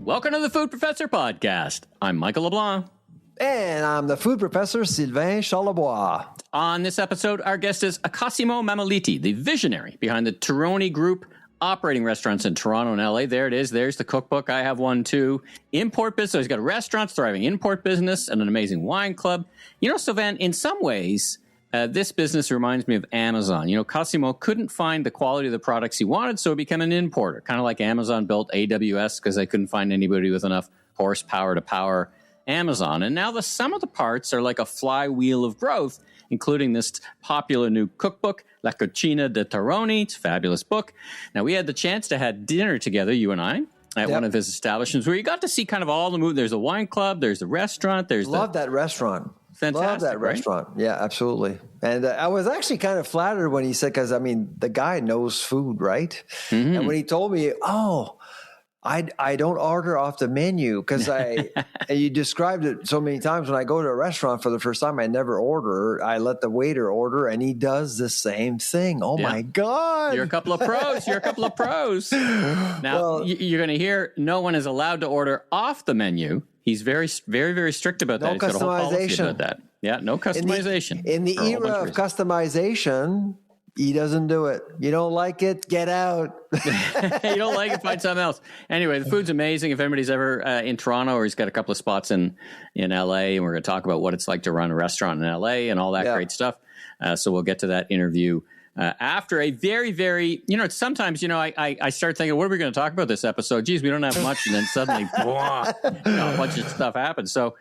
Welcome to the Food Professor Podcast. I'm Michael LeBlanc. And I'm the food professor, Sylvain Charlebois. On this episode, our guest is Cosimo Mammoliti, the visionary behind the Terroni Group, operating restaurants in Toronto and LA. There it is. There's the cookbook. I have one too. Import business. So he's got restaurants, thriving import business, and an amazing wine club. You know, Sylvain, in some ways, this business reminds me of Amazon. You know, Cosimo couldn't find the quality of the products he wanted, so he became an importer, kind of like Amazon built AWS because they couldn't find anybody with enough horsepower to power Amazon. And now the sum of the parts are like a flywheel of growth, including this popular new cookbook, La Cucina de Terroni. It's a fabulous book. Now, we had the chance to have dinner together, you and I, at one of his establishments where you got to see kind of all the moves. There's a wine club, there's the restaurant, Love that restaurant. Fantastic, Love that right? restaurant. Yeah, absolutely. And I was actually kind of flattered when he said, because, I mean, the guy knows food, right? Mm-hmm. And when he told me, I don't order off the menu because you described it so many times. When I go to a restaurant for the first time, I never order. I let the waiter order, and he does the same thing. Oh, my God. You're a couple of pros. Now, you're going to hear no one is allowed to order off the menu. He's very, very, very strict about that. No He's got a whole policy customization. about that. Yeah, no customization. In the era of customization, he doesn't do it. You don't like it, get out. You don't like it, find something else. Anyway, the food's amazing. If anybody's ever in Toronto, or he's got a couple of spots in LA, and we're going to talk about what it's like to run a restaurant in LA and all that great stuff. So we'll get to that interview after a very, very, sometimes, I start thinking, what are we going to talk about this episode? Geez, we don't have much. And then suddenly, a bunch of stuff happens. So,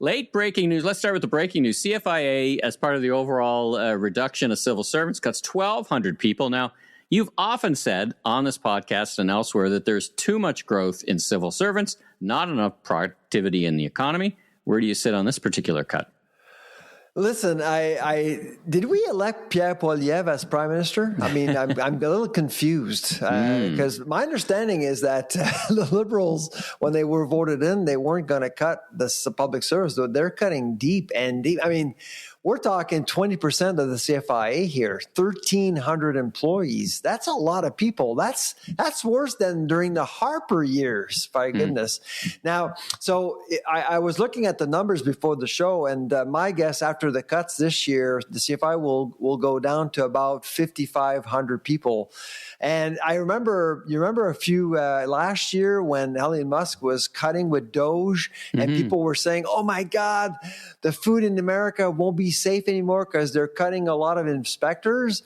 late breaking news. Let's start with the breaking news. CFIA, as part of the overall reduction of civil servants, cuts 1,200 people. Now, you've often said on this podcast and elsewhere that there's too much growth in civil servants, not enough productivity in the economy. Where do you sit on this particular cut? Listen, did we elect Pierre Poilievre as prime minister? I mean, I'm a little confused because my understanding is that the Liberals, when they were voted in, they weren't going to cut the public service. They're cutting deep and deep. I mean, we're talking 20% of the CFIA here, 1,300 employees. That's a lot of people. That's worse than during the Harper years, by goodness. Now, so I was looking at the numbers before the show, and my guess after the cuts this year, the CFI will go down to about 5,500 people. And you remember a few last year when Elon Musk was cutting with Doge, and people were saying, "Oh my God, the food in America won't be safe anymore because they're cutting a lot of inspectors."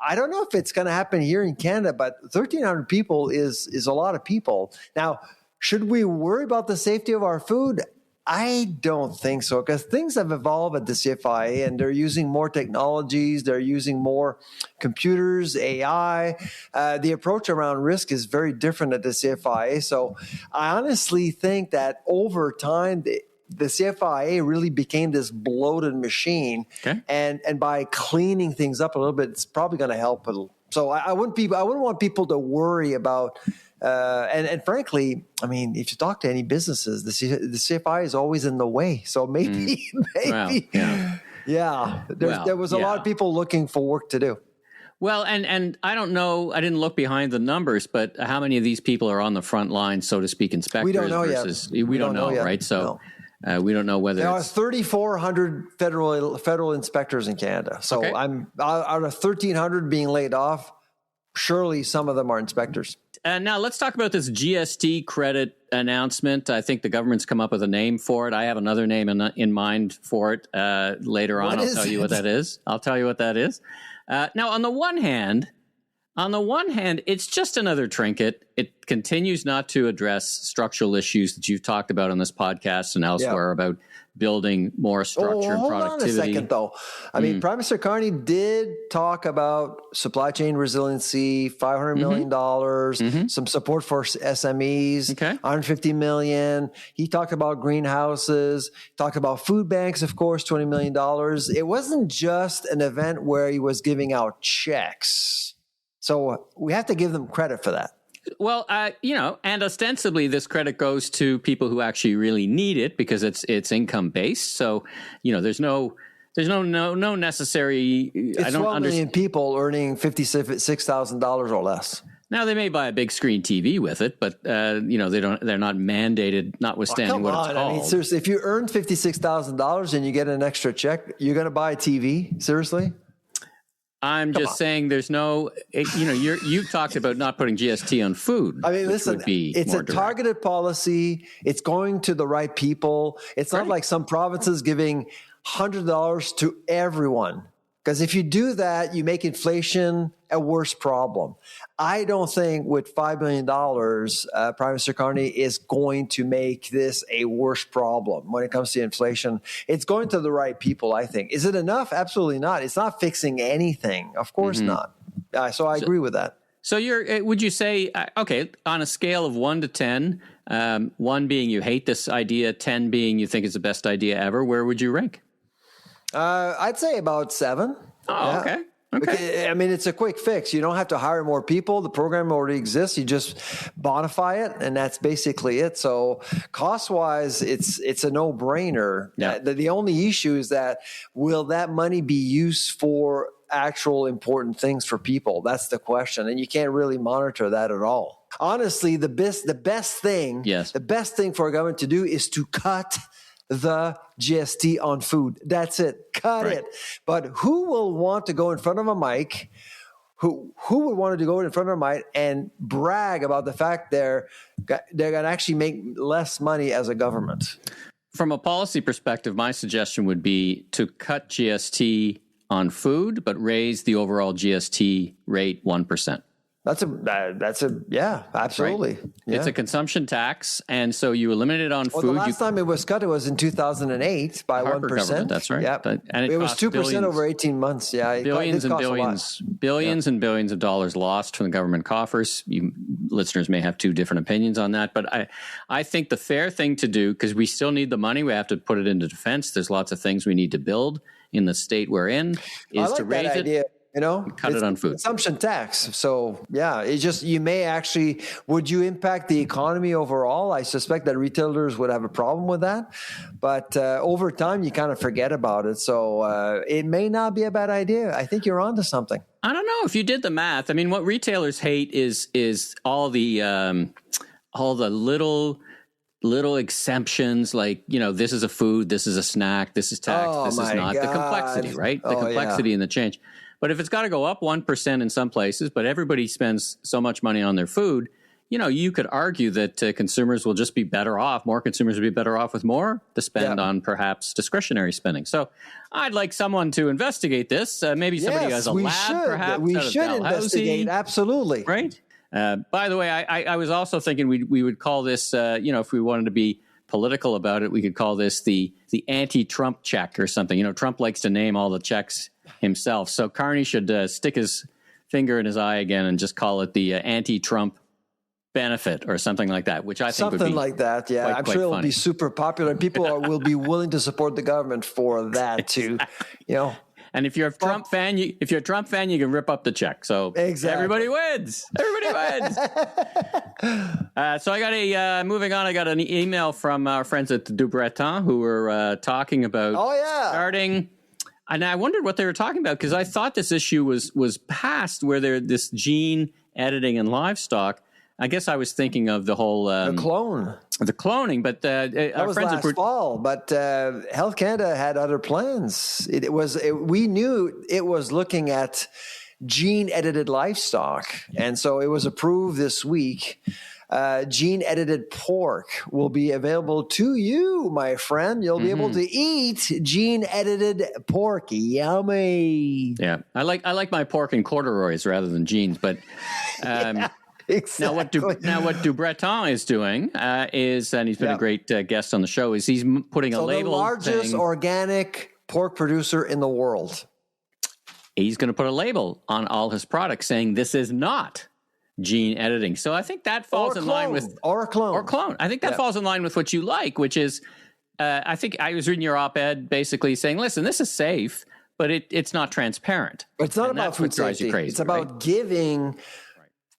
I don't know if it's going to happen here in Canada, but 1,300 people is a lot of people. Now, should we worry about the safety of our food? I don't think so, because things have evolved at the CFIA, and they're using more technologies. They're using more computers, AI. The approach around risk is very different at the CFIA. So I honestly think that over time, the CFIA really became this bloated machine. Okay. And by cleaning things up a little bit, it's probably going to help a little. So I wouldn't want people to worry about. And frankly, I mean, if you talk to any businesses, the CFI is always in the way. So maybe, there was a lot of people looking for work to do. Well, and I don't know, I didn't look behind the numbers, but how many of these people are on the front line, so to speak, inspectors? We don't know versus, yet. We don't know yet. Right? So we don't know whether there are 3,400 federal inspectors in Canada. So I'm out of 1,300 being laid off. Surely some of them are inspectors. Now let's talk about this GST credit announcement. I think the government's come up with a name for it. I have another name in mind for it later on. I'll tell you what that is. Now, on the one hand, it's just another trinket. It continues not to address structural issues that you've talked about on this podcast and elsewhere about building more structure and productivity. Hold on a second, though. I mean, Prime Minister Carney did talk about supply chain resiliency, $500 million, some support for SMEs, $150 million. He talked about greenhouses, talked about food banks, of course, $20 million. It wasn't just an event where he was giving out checks. So we have to give them credit for that. Well, and ostensibly this credit goes to people who actually really need it because it's income based. So, there's no necessary. It's 12 million people earning $56,000 or less. Now they may buy a big screen TV with it, but they're not mandated, notwithstanding what it's called. I mean, seriously, if you earn $56,000 and you get an extra check, you're going to buy a TV? Seriously? I'm just saying there's no, you've talked about not putting GST on food. I mean, listen, it's a targeted policy. It's going to the right people. It's not like some provinces giving $100 to everyone. Because if you do that, you make inflation a worse problem. I don't think with $5 million, Prime Minister Carney is going to make this a worse problem when it comes to inflation. It's going to the right people, I think. Is it enough? Absolutely not. It's not fixing anything. Of course not. So I agree with that. So would you say, on a scale of 1 to 10, 1 being you hate this idea, 10 being you think it's the best idea ever, where would you rank? I'd say about 7. Oh, yeah. Okay. I mean, it's a quick fix. You don't have to hire more people. The program already exists. You just bonify it, and that's basically it. So cost-wise, it's a no-brainer. Yeah. The only issue is that will that money be used for actual important things for people? That's the question, and you can't really monitor that at all. Honestly, the best thing for a government to do is to cut the GST on food. That's it. Cut it. But who will want to go in front of a mic? Who would want to go in front of a mic and brag about the fact they're going to actually make less money as a government? From a policy perspective, my suggestion would be to cut GST on food, but raise the overall GST rate 1%. That's absolutely. Right. Yeah. It's a consumption tax, and so you eliminate it on food. The last time it was cut, it was in 2008 by 1%. That's right. Yeah, and it was 2% over 18 months. Yeah, billions and billions of dollars lost from the government coffers. You listeners may have two different opinions on that, but I think the fair thing to do, because we still need the money, we have to put it into defense. There's lots of things we need to build in the state we're in. Is to raise it. Cut it on food. Consumption tax. So, you may actually, would you impact the economy overall? I suspect that retailers would have a problem with that. But over time, you kind of forget about it. So it may not be a bad idea. I think you're onto something. I don't know if you did the math. I mean, what retailers hate is all the little exemptions, like, this is a food, this is a snack, this is tax, this is not. God. The complexity, right? The complexity and the change. But if it's got to go up 1% in some places, but everybody spends so much money on their food, you could argue that consumers will just be better off. More consumers would be better off with more to spend on perhaps discretionary spending. So I'd like someone to investigate this. Maybe somebody who has a lab, perhaps. We should investigate, absolutely. Right? By the way, I was also thinking we would call this, if we wanted to be political about it, we could call this the anti-Trump check or something. Trump likes to name all the checks himself. So Carney should stick his finger in his eye again and just call it the anti-Trump benefit or something like that, which I think would be something like that. Yeah, I'm sure it'll be super popular, and people will be willing to support the government for that too. And if you're a Trump fan, you can rip up the check. So everybody wins. Everybody wins. So I got moving on. I got an email from our friends at DuBreton who were talking about starting. And I wondered what they were talking about, because I thought this issue was passed where this gene editing in livestock. I guess I was thinking of the whole the cloning, but that was last fall. But Health Canada had other plans. We knew it was looking at gene edited livestock, and so it was approved this week. Gene edited pork will be available to you, my friend. You'll be able to eat gene edited pork. Yummy. Yeah, I like my pork in corduroys rather than jeans, but. Exactly. Now, what DuBreton is doing is, and he's been a great guest on the show, is he's putting a label. The largest organic pork producer in the world. He's going to put a label on all his products saying this is not gene editing. So I think that falls in line with or clone. I think that falls in line with what you like, which is, I think I was reading your op-ed basically saying, listen, this is safe, but it's not transparent. But it's not about food safety. It's about giving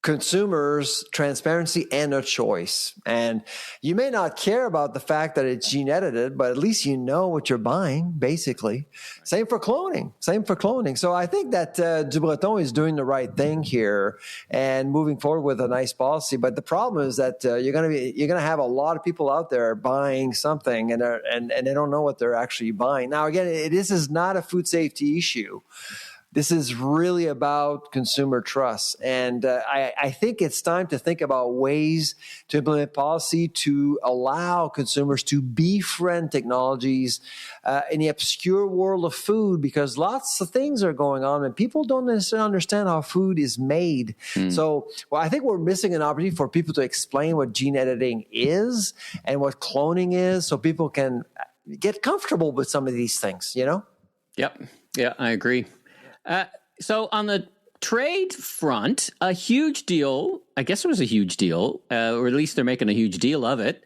consumers transparency and a choice. And you may not care about the fact that it's gene edited, but at least you know what you're buying, basically. Same for cloning. So I think that DuBreton is doing the right thing here and moving forward with a nice policy. But the problem is that you're going to have a lot of people out there buying something and they don't know what they're actually buying. Now, again, this is not a food safety issue. This is really about consumer trust. And I think it's time to think about ways to implement policy to allow consumers to befriend technologies in the obscure world of food, because lots of things are going on and people don't necessarily understand how food is made. So I think we're missing an opportunity for people to explain what gene editing is and what cloning is so people can get comfortable with some of these things, you know? Yep. Yeah, I agree. So on the trade front, a huge deal, I guess it was a huge deal, or at least they're making a huge deal of it,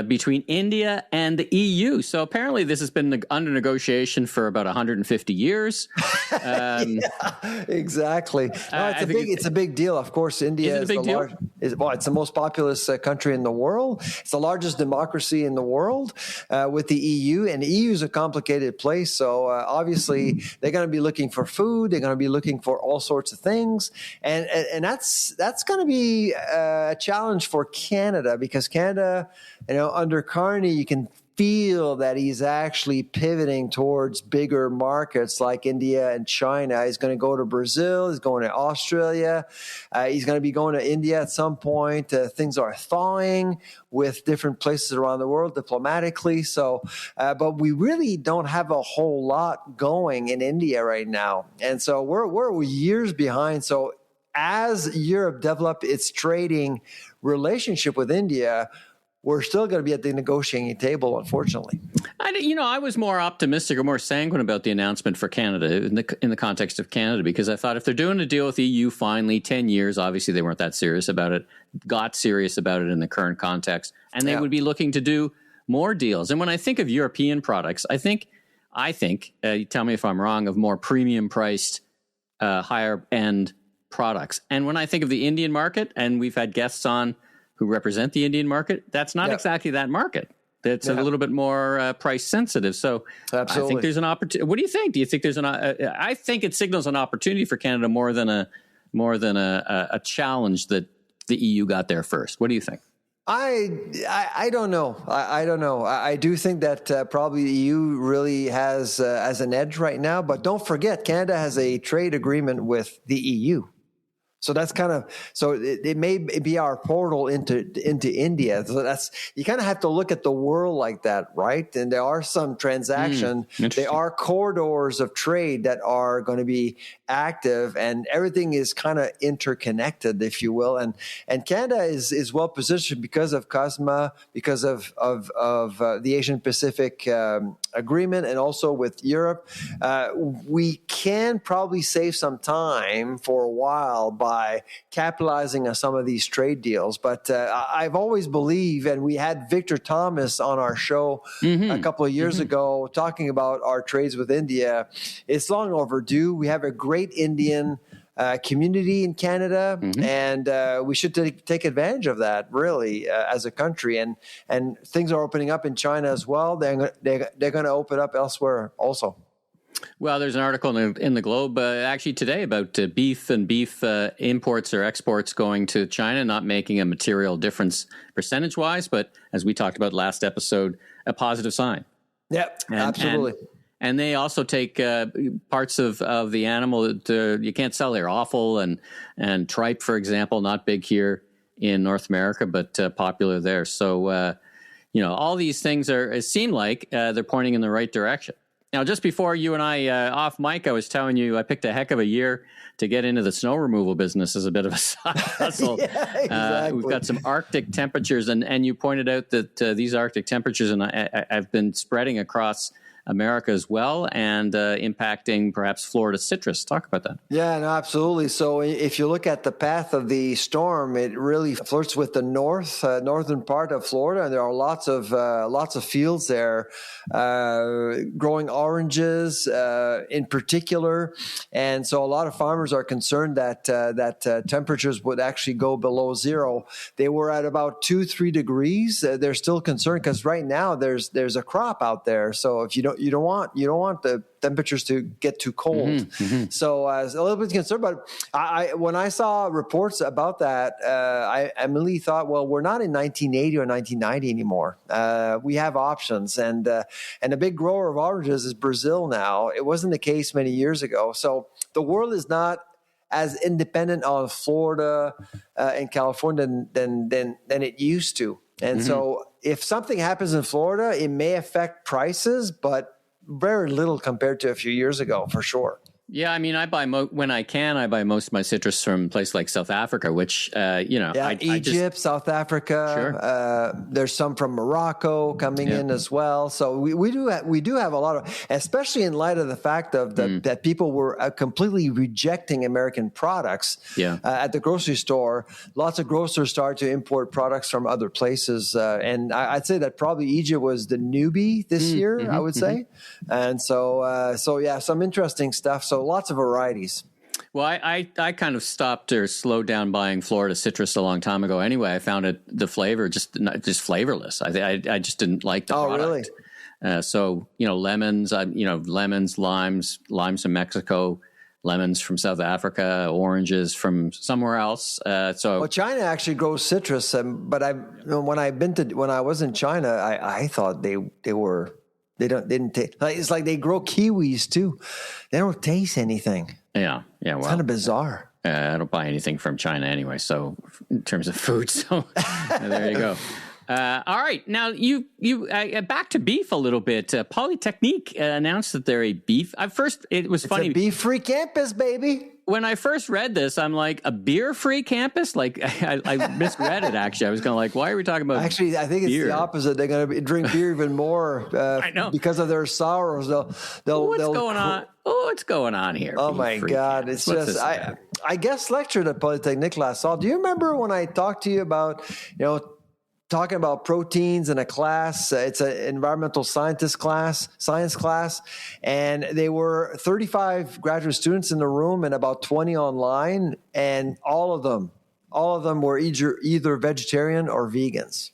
between India and the EU. So apparently this has been under negotiation for about 150 years. Yeah, exactly. No, it's a big deal. Of course, India is it's the most populous country in the world. It's the largest democracy in the world with the EU, and the EU is a complicated place. So obviously they're going to be looking for food. They're going to be looking for all sorts of things, and that's going to be a challenge for Canada, because Canada, under Carney, you can feel that he's actually pivoting towards bigger markets like India and China. He's going to go to Brazil. He's going to Australia. He's going to be going to India at some point. Things are thawing with different places around the world diplomatically. So, but we really don't have a whole lot going in India right now. And so we're years behind. So as Europe developed its trading relationship with India, we're still going to be at the negotiating table, unfortunately. I was more optimistic or more sanguine about the announcement for Canada in the context of Canada, because I thought if they're doing a deal with the EU, finally, 10 years, obviously they weren't that serious about it, got serious about it in the current context, and they would be looking to do more deals. And when I think of European products, I think, tell me if I'm wrong, of more premium priced, higher end products. And when I think of the Indian market, and we've had guests on who represent the Indian market, that's not exactly that market. It's a little bit more price sensitive. So absolutely. I think there's an opportunity. What do you think? Do you think there's I think it signals an opportunity for Canada more than a challenge that the EU got there first. What do you think? I don't know. I don't know. I do think that probably the EU really has an edge right now. But don't forget, Canada has a trade agreement with the EU. So that's it may be our portal into India. So you kind of have to look at the world like that, right? And there are some transactions, there are corridors of trade that are going to be active, and everything is kind of interconnected, if you will. And Canada is well positioned because of COSMA, because of the Asian Pacific agreement, and also with Europe. We can probably save some time for a while by capitalizing on some of these trade deals. But I've always believed, and we had Victor Thomas on our show a couple of years ago talking about our trades with India. It's long overdue. We have a great Indian community in Canada, and we should take advantage of that, really, as a country. And things are opening up in China as well. They're going to open up elsewhere also. Well, there's an article in the Globe actually today about beef imports or exports going to China, not making a material difference percentage-wise, but as we talked about last episode, a positive sign. Yep, absolutely. And they also take parts of the animal that you can't sell there, offal and tripe, for example, not big here in North America, but popular there. So, all these things seem like they're pointing in the right direction. Now, just before you and I off mic, I was telling you I picked a heck of a year to get into the snow removal business as a bit of a side hustle. Yeah, exactly. We've got some Arctic temperatures, and you pointed out that these Arctic temperatures have been spreading across America as well, and impacting perhaps Florida citrus. Talk about that. Yeah, no, absolutely. So if you look at the path of the storm, it really flirts with the northern part of Florida, and there are lots of fields there growing oranges in particular, and so a lot of farmers are concerned that temperatures would actually go below zero. They were at about 2-3 degrees. They're still concerned because right now there's a crop out there. So if you don't want the temperatures to get too cold. So I was a little bit concerned, but when I saw reports about that, I immediately thought, well, we're not in 1980 or 1990 anymore. We have options, and a big grower of oranges is Brazil now. It wasn't the case many years ago. So the world is not as independent on Florida and California than it used to. And so if something happens in Florida, it may affect prices, but very little compared to a few years ago, for sure. Yeah, I mean, I buy when I can. I buy most of my citrus from places like South Africa, which Egypt, South Africa. Sure. There's some from Morocco coming in as well. So we do have a lot of, especially in light of the fact that people were completely rejecting American products. At the grocery store. Lots of grocers started to import products from other places, and I'd say that probably Egypt was the newbie this year. I would say, and so some interesting stuff. So lots of varieties. Well, I kind of stopped or slowed down buying Florida citrus a long time ago. Anyway, I found the flavor just flavorless. I just didn't like the product. Really? So lemons, limes from Mexico, lemons from South Africa, oranges from somewhere else. Well, China actually grows citrus, but when I was in China, I thought they didn't taste. It's like they grow kiwis too. They don't taste anything. Yeah. Well, it's kind of bizarre. I don't buy anything from China anyway. So in terms of food, so there you go. All right, now you back to beef a little bit. Polytechnique announced that they're a beef. At first, it was funny. It's a beef-free campus, baby. When I first read this, I'm like, a beer-free campus? Like, I misread it, actually. I was going why are we talking about Actually, I think it's beer? The opposite. They're going to drink beer even more I know. Because of their sorrows. What's going on? What's going on here? Oh, my God. It's just, I guest lectured at Polytechnique last fall. Do you remember when I talked to you about, talking about proteins in a class? It's an environmental science class, and they were 35 graduate students in the room and about 20 online, and all of them were either vegetarian or vegans.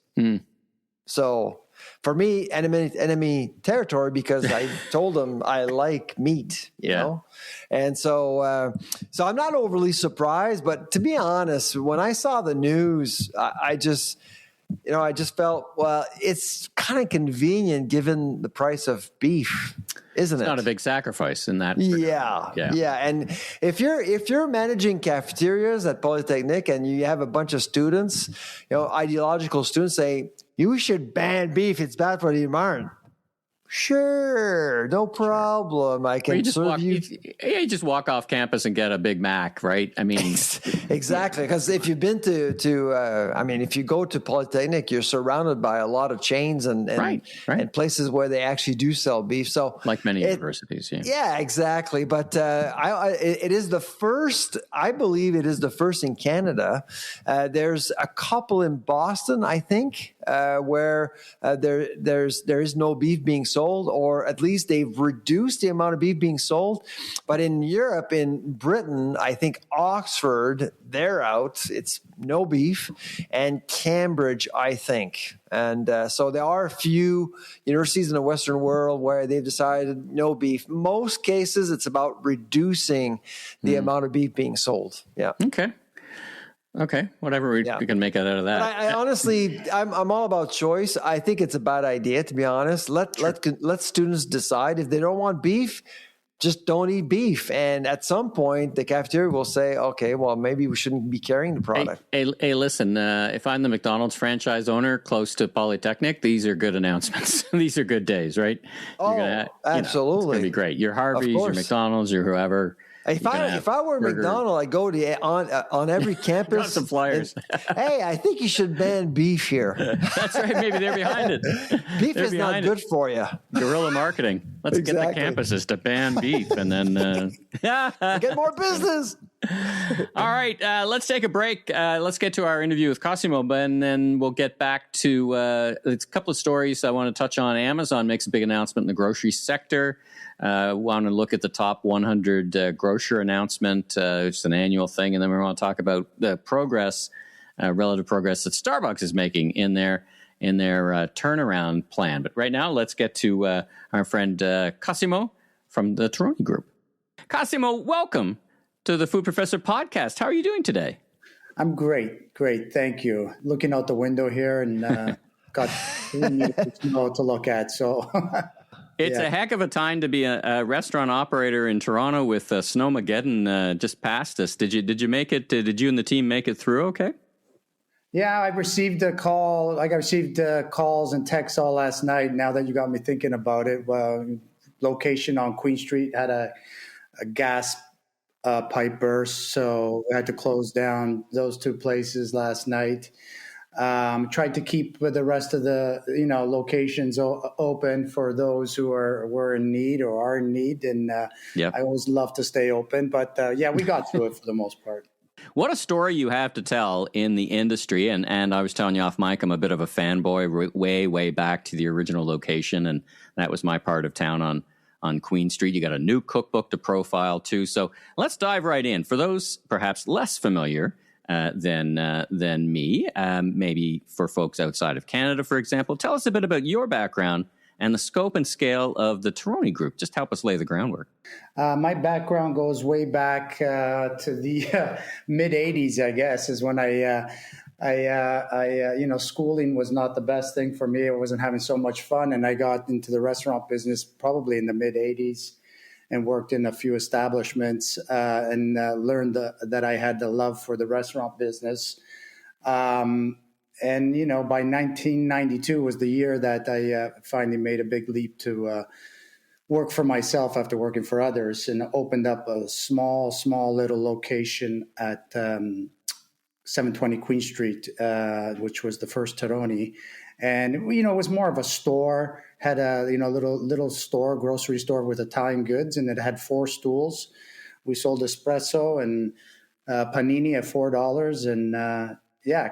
So for me, enemy territory, because I told them I like meat, you know? And so I'm not overly surprised, but to be honest, when I saw the news, I just felt, well, it's kind of convenient given the price of beef, isn't it? It's not a big sacrifice in that. Yeah. And if you're managing cafeterias at Polytechnique and you have a bunch of students, ideological students say, you should ban beef, it's bad for the environment. Sure, no problem. I can serve you. You just walk off campus and get a Big Mac, right? I mean, exactly. Because if you've been if you go to Polytechnic, you're surrounded by a lot of chains and and places where they actually do sell beef. So, like many universities, yeah, exactly. But it is the first. I believe it is the first in Canada. There's a couple in Boston, I think, where there is no beef being sold, or at least they've reduced the amount of beef being sold. But in Europe, in Britain, I think Oxford, they're out. It's no beef. And Cambridge, I think. And so there are a few universities in the Western world where they've decided no beef. Most cases, it's about reducing the amount of beef being sold. Yeah. Okay, whatever we can make out of that. I honestly, I'm all about choice. I think it's a bad idea, to be honest. Let students decide. If they don't want beef, just don't eat beef. And at some point, the cafeteria will say, okay, well, maybe we shouldn't be carrying the product. Hey, listen, if I'm the McDonald's franchise owner close to Polytechnic, these are good announcements. These are good days, right? Absolutely. It's going to be great. Your Harvey's, your McDonald's, your whoever. If I were McDonald, I'd go to on every campus. Got some flyers. Hey, I think you should ban beef here. That's right. Maybe they're behind it. Beef is not good for you. Guerrilla marketing. Let's get the campuses to ban beef, and then get more business. All right, let's take a break. Let's get to our interview with Cosimo, and then we'll get back to a couple of stories I want to touch on. Amazon makes a big announcement in the grocery sector. Want to look at the top 100 grocer announcement, which is an annual thing, and then we want to talk about the relative progress that Starbucks is making in their turnaround plan. But right now, let's get to our friend Cosimo from the Terroni Group. Cosimo, welcome to the Food Professor podcast. How are you doing today? I'm great. Thank you. Looking out the window here and got snow to look at. So it's a heck of a time to be a restaurant operator in Toronto with Snowmageddon just past us. Did you make it? Did you and the team make it through okay? Yeah, I received a call. I received calls and texts all last night. Now that you got me thinking about it, location on Queen Street had a gas pipe burst, so we had to close down those two places last night. Tried to keep the rest of the locations open for those who were in need or are in need, and I always love to stay open. But we got through it for the most part. What a story you have to tell in the industry, and I was telling you off mic, I'm a bit of a fanboy way back to the original location, and that was my part of town on Queen Street. You got a new cookbook to profile too. So let's dive right in. For those perhaps less familiar than me, maybe for folks outside of Canada, for example, tell us a bit about your background and the scope and scale of the Terroni Group. Just help us lay the groundwork. My background goes way back to the mid 80s, I guess, is when schooling was not the best thing for me. I wasn't having so much fun. And I got into the restaurant business probably in the mid 80s and worked in a few establishments and learned that I had the love for the restaurant business. And by 1992 was the year that I finally made a big leap to work for myself after working for others, and opened up a small little location at 720 Queen Street, which was the first Terroni. And, it was more of a store, had a, little store, grocery store with Italian goods, and it had 4 stools. We sold espresso and panini at $4. And,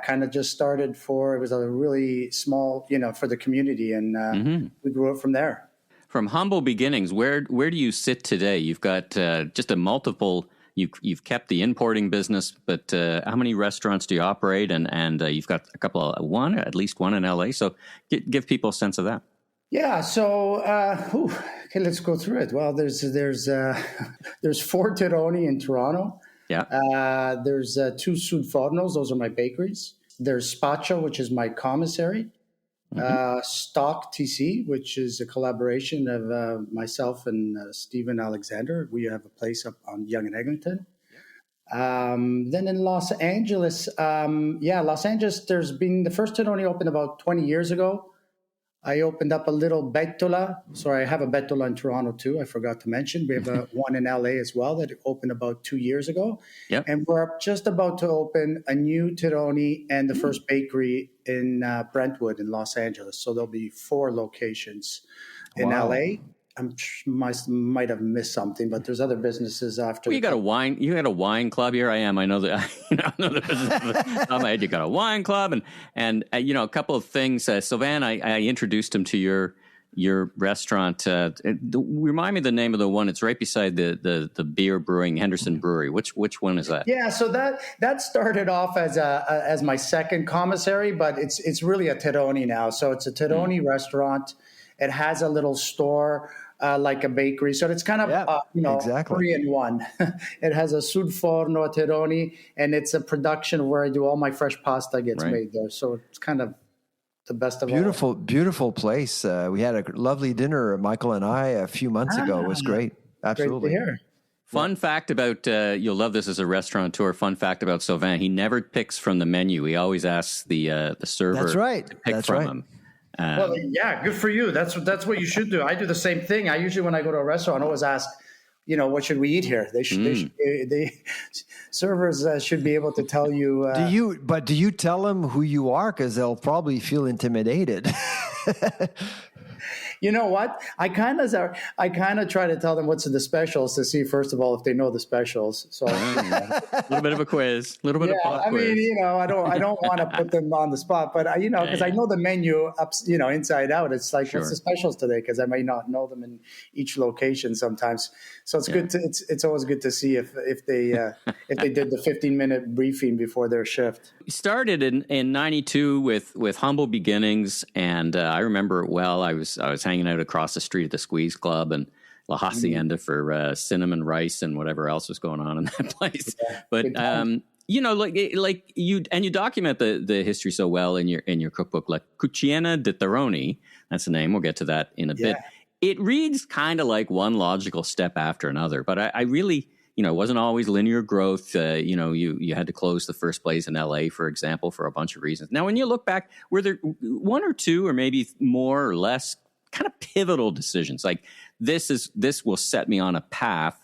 kind of just started it was a really small, for the community. And we grew up from there. From humble beginnings, where do you sit today? You've got just a multiple. You've kept the importing business, but how many restaurants do you operate? And you've got at least one in LA. So give people a sense of that. Yeah. So okay, let's go through it. Well, there's 4 Terroni in Toronto. Yeah. There's 2 Sud Fornos. Those are my bakeries. There's Spaccio, which is my commissary. Stock TC, which is a collaboration of myself and Stephen Alexander. We have a place up on Yonge and Eglinton. Then in Los Angeles, Los Angeles, there's been the first Terroni opened about 20 years ago. I opened up a little bettola. Sorry, I have a bettola in Toronto too. I forgot to mention. We have one in LA as well that opened about 2 years ago. Yep. And we're just about to open a new Terroni and the first bakery in Brentwood in Los Angeles. So there'll be 4 locations in LA. Might have missed something, but there's other businesses after. Well, you got a wine club. Here I am. I know that. I know the business. On my head, you got a wine club, and a couple of things. Sylvain, I introduced him to your restaurant. Remind me the name of the one. It's right beside the beer brewing Henderson Brewery. Which one is that? Yeah, so that started off as my second commissary, but it's really a Terroni now. So it's a Terroni restaurant. It has a little store. Like a bakery. So it's kind of, exactly. 3-in-1. It has a Sud Forno Terroni, and it's a production where I do all my fresh pasta gets made there. So it's kind of the best of all. Beautiful place. We had a lovely dinner, Michael and I, a few months ago. It was great. Absolutely. Great to hear. Fun fact about, you'll love this as a restaurateur, fun fact about Sylvain, he never picks from the menu. He always asks the server to pick from him. Well, yeah, good for you. That's what you should do. I do the same thing. I usually, when I go to a restaurant, I always ask, what should we eat here? They servers should be able to tell you. Do you tell them who you are? Because they'll probably feel intimidated. You know what? I kind of try to tell them what's in the specials to see, first of all, if they know the specials. So a little bit of a quiz, a little bit of pop quiz. I don't want to put them on the spot, but because I know the menu inside out. It's like, what's the specials today? Because I may not know them in each location sometimes. So it's good to it's always good to see if they did the 15-minute briefing before their shift. We started in 92 with humble beginnings, and I remember it well. I was hanging out across the street at the Squeeze Club and La Hacienda for cinnamon rice and whatever else was going on in that place. Yeah, but you document the history so well in your cookbook, like Cucina di Terroni. That's the name. We'll get to that in a bit. It reads kind of like one logical step after another, but I really, it wasn't always linear growth. You had to close the first place in LA, for example, for a bunch of reasons. Now, when you look back, were there one or two or maybe more or less kind of pivotal decisions like this will set me on a path,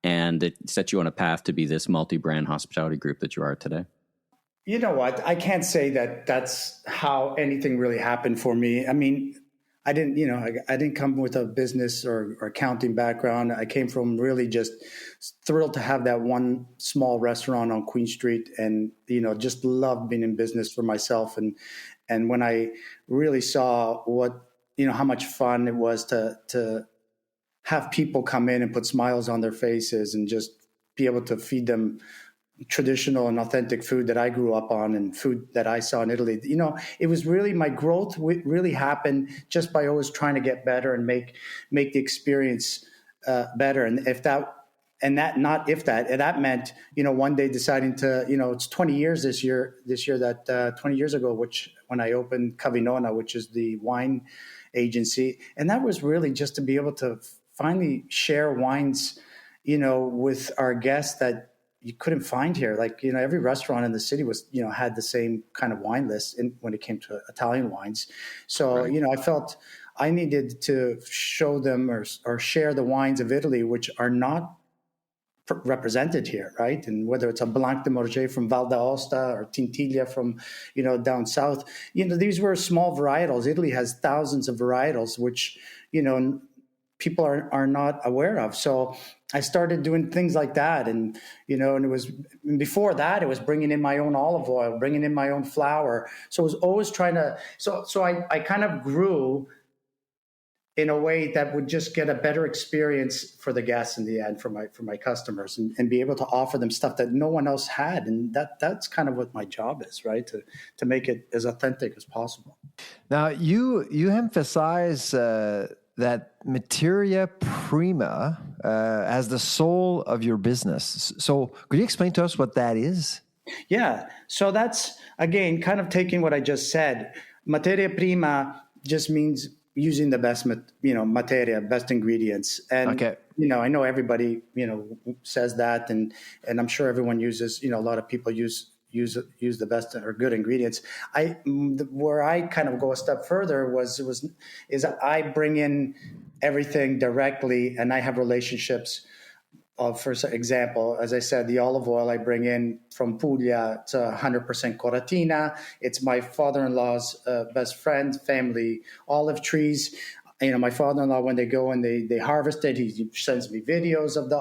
and it set you on a path to be this multi-brand hospitality group that you are today? You know what? I can't say that that's how anything really happened for me. I mean, I didn't come with a business or accounting background. I came from really just thrilled to have that one small restaurant on Queen Street, and just loved being in business for myself. And when I really saw how much fun it was to have people come in and put smiles on their faces and just be able to feed them traditional and authentic food that I grew up on and food that I saw in Italy. It was really, my growth really happened just by always trying to get better and make the experience better. And that meant, one day deciding to, it's 20 years this year that 20 years ago, when I opened Cavinona, which is the wine agency. And that was really just to be able to finally share wines, with our guests that you couldn't find here. Like, every restaurant in the city was, had the same kind of wine list when it came to Italian wines. So, right. I felt I needed to show them or share the wines of Italy, which are not represented here, right? And whether it's a Blanc de Morges from Val d'Aosta or Tintiglia from, down south, these were small varietals. Italy has thousands of varietals, which, people are not aware of. So I started doing things like that. And, and it was before that, it was bringing in my own olive oil, bringing in my own flour. So it was always trying to, so I kind of grew in a way that would just get a better experience for the guests in the end, for my customers, and be able to offer them stuff that no one else had. And that's kind of what my job is, right? To make it as authentic as possible. Now you emphasize that materia prima as the soul of your business. So could you explain to us what that is? Yeah. So that's, again, kind of taking what I just said. Materia prima just means using the best, materia, best ingredients. And, okay. I know everybody, says that, and I'm sure everyone uses, a lot of people use the best or good ingredients. Where I kind of go a step further is I bring in everything directly, and I have relationships. For example, as I said, the olive oil I bring in from Puglia, it's 100% Coratina. It's my father-in-law's best friend, family olive trees. My father-in-law, when they go and they harvest it, he sends me videos of the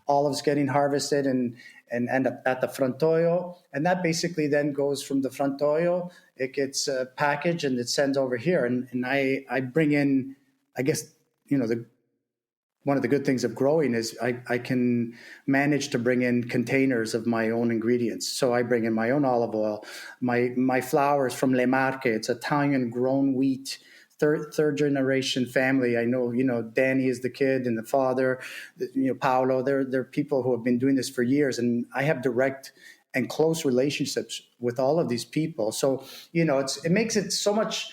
olives getting harvested and end up at the Frantoio. And that basically then goes from the Frantoio, it gets packaged and it sends over here. And I bring in, I guess, one of the good things of growing is I can manage to bring in containers of my own ingredients. So I bring in my own olive oil, my flour is from Le Marche. It's Italian grown wheat, third generation family. I know, Danny is the kid and the father, Paolo, they're people who have been doing this for years. And I have direct and close relationships with all of these people. So, it makes it so much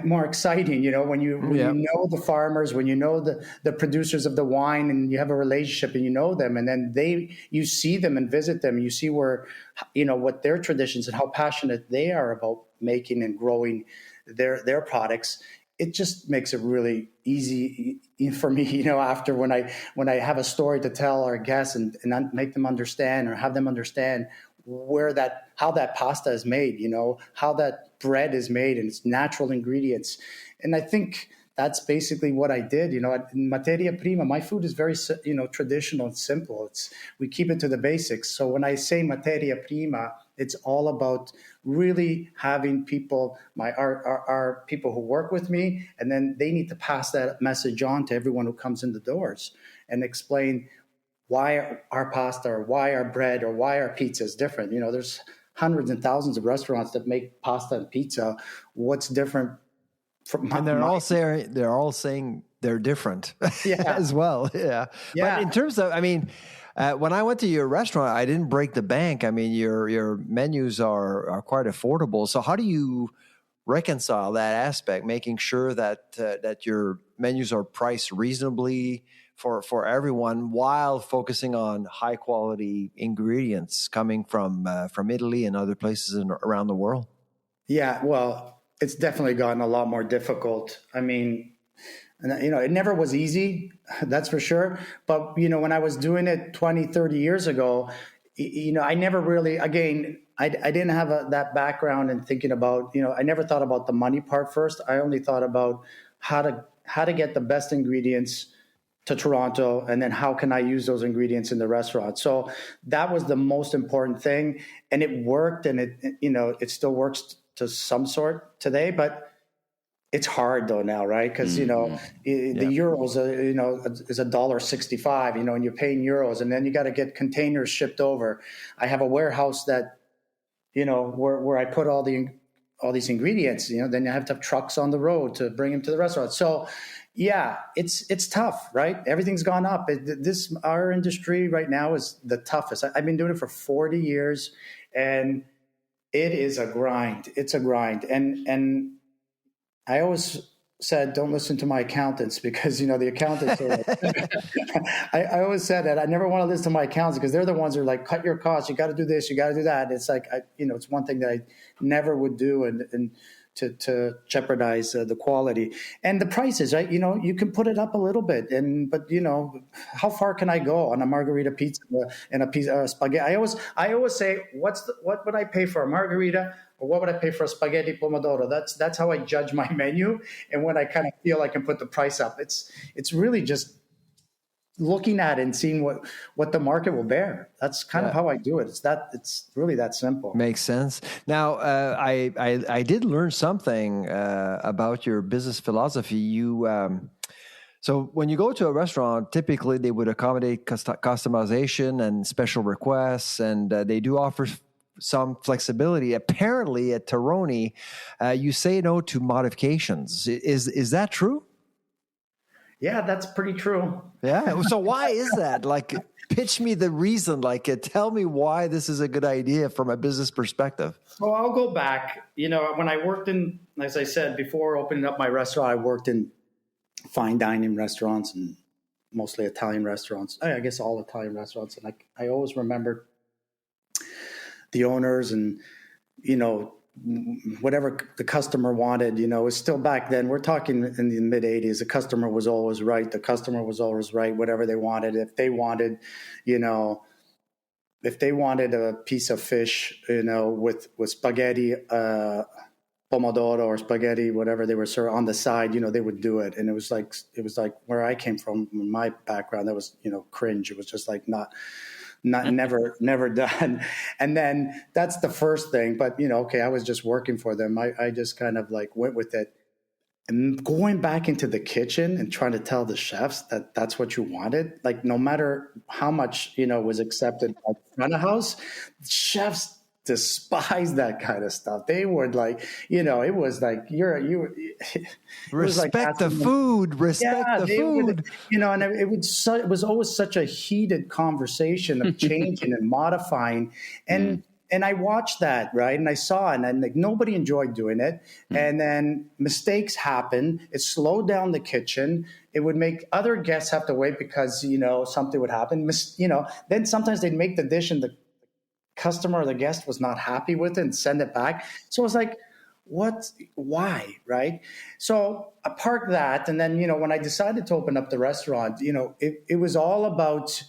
more exciting, when you know the farmers, when you know the producers of the wine, and you have a relationship and you know them, and then you see them and visit them, you see where, what their traditions and how passionate they are about making and growing their products. It just makes it really easy for me, after when I have a story to tell our guests and make them understand or have them understand how that pasta is made, how that bread is made and its natural ingredients. And I think that's basically what I did. In materia prima, my food is very, traditional and simple. We keep it to the basics. So when I say materia prima, it's all about really having people, our people who work with me, and then they need to pass that message on to everyone who comes in the doors and explain why our pasta or why our bread or why our pizza is different. There's hundreds and thousands of restaurants that make pasta and pizza. What's different? And they're all saying they're different as well. Yeah. But in terms of, when I went to your restaurant, I didn't break the bank. Your menus are quite affordable. So how do you reconcile that aspect, making sure that your menus are priced reasonably for everyone while focusing on high quality ingredients coming from Italy and other places around the world? Yeah, well, it's definitely gotten a lot more difficult. It never was easy, that's for sure. But, when I was doing it 20, 30 years ago, I never really, again, I didn't have that background in thinking about, I never thought about the money part first. I only thought about how to get the best ingredients to Toronto, and then how can I use those ingredients in the restaurant? So that was the most important thing, and it worked, and it still works to some sort today, but it's hard though now, right? Because the euros, is $1.65, and you're paying euros, and then you got to get containers shipped over. I have a warehouse that, where I put all these ingredients. Then you have to have trucks on the road to bring them to the restaurant. So, yeah, it's tough, right? Everything's gone up. Our industry right now is the toughest. I've been doing it for 40 years, and it is a grind. It's a grind. And I always said, don't listen to my accountants, because, the accountants are I always said that I never want to listen to my accountants, because they're the ones who are like, cut your costs. You got to do this. You got to do that. It's like, it's one thing that I never would do. And to jeopardize the quality and the prices, right? You can put it up a little bit, but how far can I go on a margarita pizza and a piece of spaghetti? I always say, what would I pay for a margarita, or what would I pay for a spaghetti pomodoro? That's how I judge my menu, and when I kind of feel I can put the price up, it's really just looking at it and seeing what the market will bear. That's kind of how I do it. It's really that simple. Makes sense. Now, I did learn something about your business philosophy. So when you go to a restaurant, typically they would accommodate customization and special requests, and they do offer some flexibility. Apparently at Terroni, you say no to modifications. Is that true? Yeah, that's pretty true. Yeah. So why is that? Pitch me the reason. Tell me why this is a good idea from a business perspective. Well, I'll go back. When I worked in, as I said, before opening up my restaurant, I worked in fine dining restaurants and mostly Italian restaurants. I guess all Italian restaurants. And I always remember the owners and, whatever the customer wanted, it's still back then. We're talking in the mid 80s. The customer was always right. Whatever they wanted. If they wanted a piece of fish, with spaghetti, pomodoro or spaghetti, whatever they were serving on the side, they would do it. And it was like where I came from, my background, that was, cringe. It was just never done. And then that's the first thing. But, okay, I was just working for them. I just kind of went with it. And going back into the kitchen and trying to tell the chefs that that's what you wanted, no matter how much, was accepted by the front of house, chefs despise that kind of stuff. They would it was like respect the food, respect the food. And it was always such a heated conversation of changing and modifying. And I watched that, right? And I saw it, and nobody enjoyed doing it. And then mistakes happened. It slowed down the kitchen. It would make other guests have to wait because, something would happen. Then sometimes they'd make the dish and the customer or the guest was not happy with it and send it back. So it was like, why, right? So I parked that. And then, when I decided to open up the restaurant, it was all about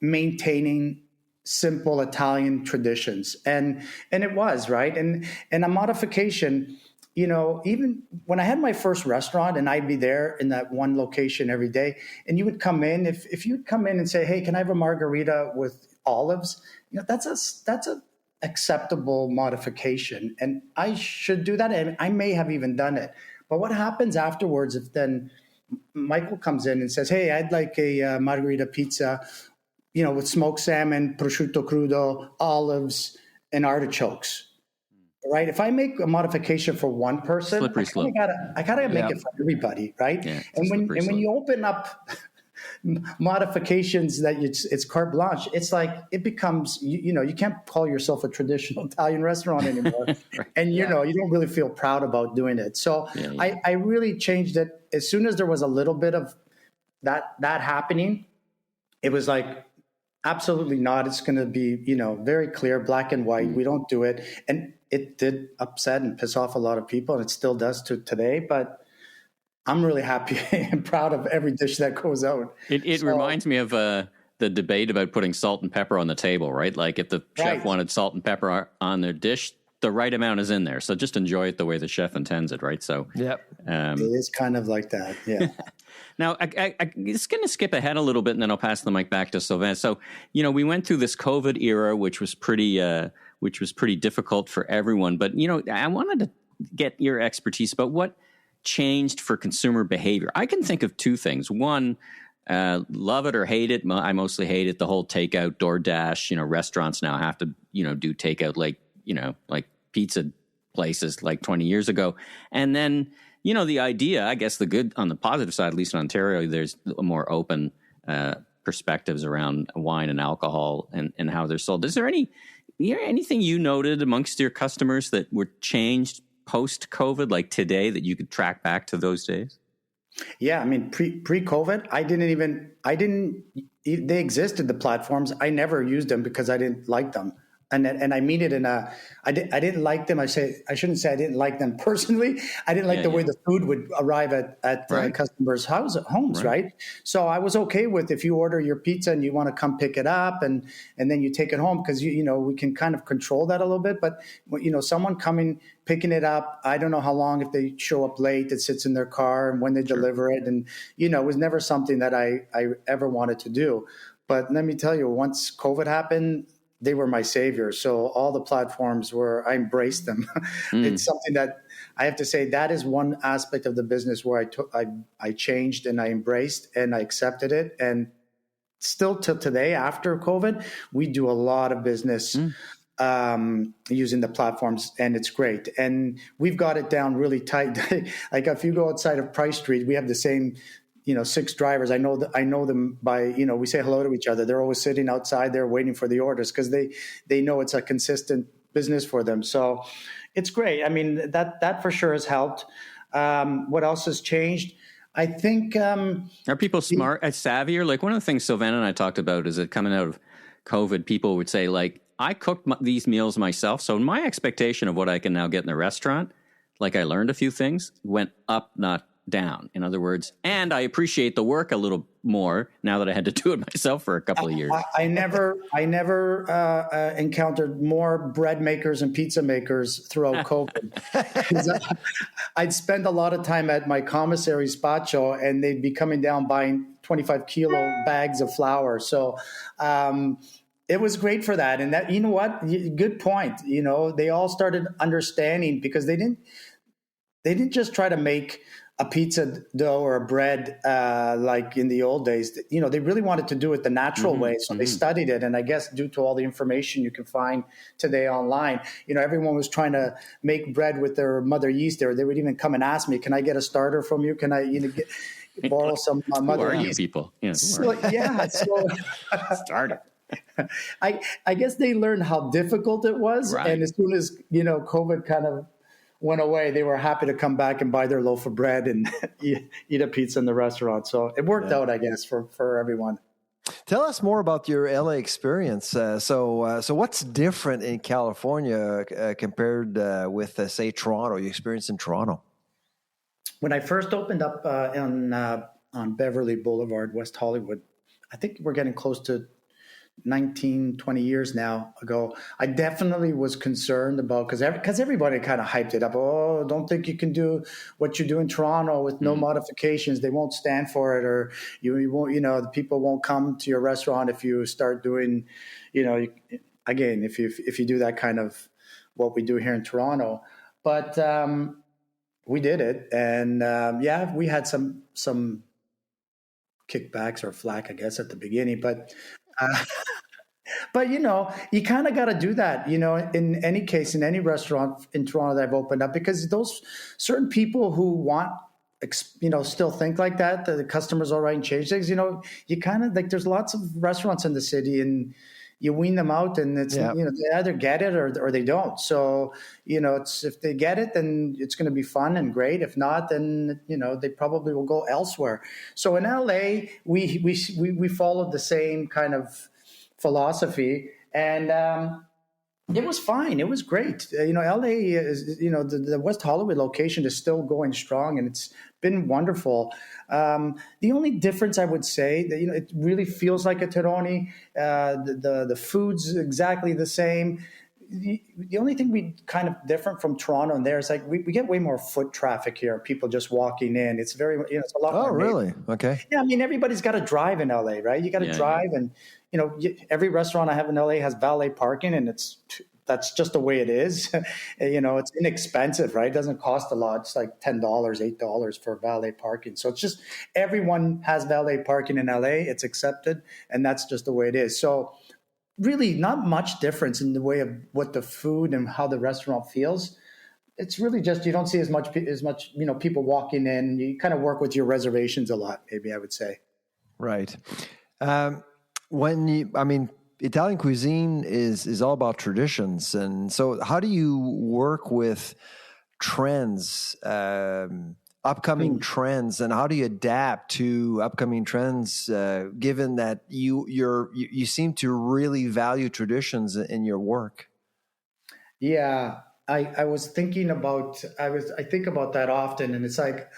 maintaining simple Italian traditions. And it was, right. And a modification, even when I had my first restaurant and I'd be there in that one location every day, and you would come in, if you'd come in and say, hey, can I have a margarita with olives? That's a acceptable modification. And I should do that. And I may have even done it. But what happens afterwards if then Michael comes in and says, hey, I'd like a margarita pizza, with smoked salmon, prosciutto crudo, olives, and artichokes, right? If I make a modification for one person, I gotta make it for everybody, right? Yeah, and when you open up modifications that it's carte blanche, it's like it becomes you can't call yourself a traditional Italian restaurant anymore. Right. And you don't really feel proud about doing it. So I really changed it as soon as there was a little bit of that happening. It was like, absolutely not. It's going to be very clear, black and white. We don't do it. And it did upset and piss off a lot of people, and it still does to today, but I'm really happy and proud of every dish that goes out. It reminds me of the debate about putting salt and pepper on the table, right? Like if the chef wanted salt and pepper on their dish, the right amount is in there. So just enjoy it the way the chef intends it, right? So it is kind of like that, yeah. Now, I'm just going to skip ahead a little bit, and then I'll pass the mic back to Sylvain. So, we went through this COVID era, which was pretty difficult for everyone. But, I wanted to get your expertise about what changed for consumer behavior. I can think of two things. One, love it or hate it. I mostly hate it. The whole takeout, DoorDash. Restaurants now have to, do takeout like pizza places like 20 years ago, and then. The idea, I guess on the positive side, at least in Ontario, there's a more open perspectives around wine and alcohol and how they're sold. Is there anything you noted amongst your customers that were changed post-COVID, like today, that you could track back to those days? Yeah, I mean, pre-COVID, they existed, the platforms. I never used them because I didn't like them. And I mean it I didn't like them. I shouldn't say I didn't like them personally. I didn't like the way the food would arrive at customers' homes, right? So I was okay with if you order your pizza and you want to come pick it up and then you take it home, because we can kind of control that a little bit. But someone coming, picking it up, I don't know how long, if they show up late, it sits in their car, and when they deliver it, and it was never something that I ever wanted to do. But let me tell you, once COVID happened, they were my savior. So all the platforms I embraced them. It's something that I have to say, that is one aspect of the business where I changed and I embraced and I accepted it. And still till today, after COVID, we do a lot of business using the platforms, and it's great. And we've got it down really tight. Like if you go outside of Price Street, we have the same 6 drivers. I know them by, we say hello to each other. They're always sitting outside there waiting for the orders because they know it's a consistent business for them. So it's great. I mean, that for sure has helped. What else has changed? I think... Are people smart, savvier? Like one of the things Sylvain and I talked about is that coming out of COVID, people would say, like, I cooked these meals myself. So my expectation of what I can now get in the restaurant, like I learned a few things, went up, not down. In other words, and I appreciate the work a little more now that I had to do it myself for a couple of years. I never encountered more bread makers and pizza makers throughout COVID. I'd spend a lot of time at my commissary spaccio, and they'd be coming down buying 25 kilo bags of flour. So it was great for that. And that, what? Good point. They all started understanding, because they didn't just try to make a pizza dough or a bread like in the old days. They really wanted to do it the natural way. So they studied it. And I guess due to all the information you can find today online, everyone was trying to make bread with their mother yeast there. They would even come and ask me, can I get a starter from you? Can I borrow some mother yeast? People? Starter. I guess they learned how difficult it was. Right. And as soon as, COVID kind of went away, they were happy to come back and buy their loaf of bread and eat a pizza in the restaurant. So it worked out, I guess, for everyone. Tell us more about your LA experience. So what's different in California compared with, say, Toronto? Your experience in Toronto? When I first opened up on Beverly Boulevard, West Hollywood, I think we're getting close to 19, 20 years now ago, I definitely was concerned about, because everybody kind of hyped it up. Oh, don't think you can do what you do in Toronto with no modifications. They won't stand for it, or you won't, the people won't come to your restaurant if you start doing, again, if you do that kind of what we do here in Toronto. But we did it, and we had some kickbacks or flack, I guess, at the beginning, but you kind of got to do that, in any case, in any restaurant in Toronto that I've opened up, because those certain people who want, still think like that the customers all right and change things, you kind of like, there's lots of restaurants in the city and you wean them out, and it's, they either get it or they don't. So, it's, if they get it, then it's going to be fun and great. If not, then, they probably will go elsewhere. So in LA, we followed the same kind of philosophy, and it was fine. It was great. LA is, the West Hollywood location is still going strong, and it's been wonderful. The only difference I would say that, it really feels like a Terroni. The food's exactly the same. The only thing we kind of different from Toronto and there is like we get way more foot traffic here. People just walking in. It's very, it's a lot more. Oh, really? Okay. Yeah. I mean, everybo's got to drive in LA, right? You got to drive. And, every restaurant I have in LA has valet parking, and that's just the way it is. It's inexpensive, right? It doesn't cost a lot. It's like $10, $8 for valet parking. So it's just, everyone has valet parking in LA. It's accepted. And that's just the way it is. So really not much difference in the way of what the food and how the restaurant feels. It's really just, you don't see as much, people walking in. You kind of work with your reservations a lot, maybe I would say. Right. Italian cuisine is all about traditions. And so how do you work with trends, upcoming trends, and how do you adapt to upcoming trends, given that you seem to really value traditions in your work? Yeah, I was thinking about, I think about that often, and it's like,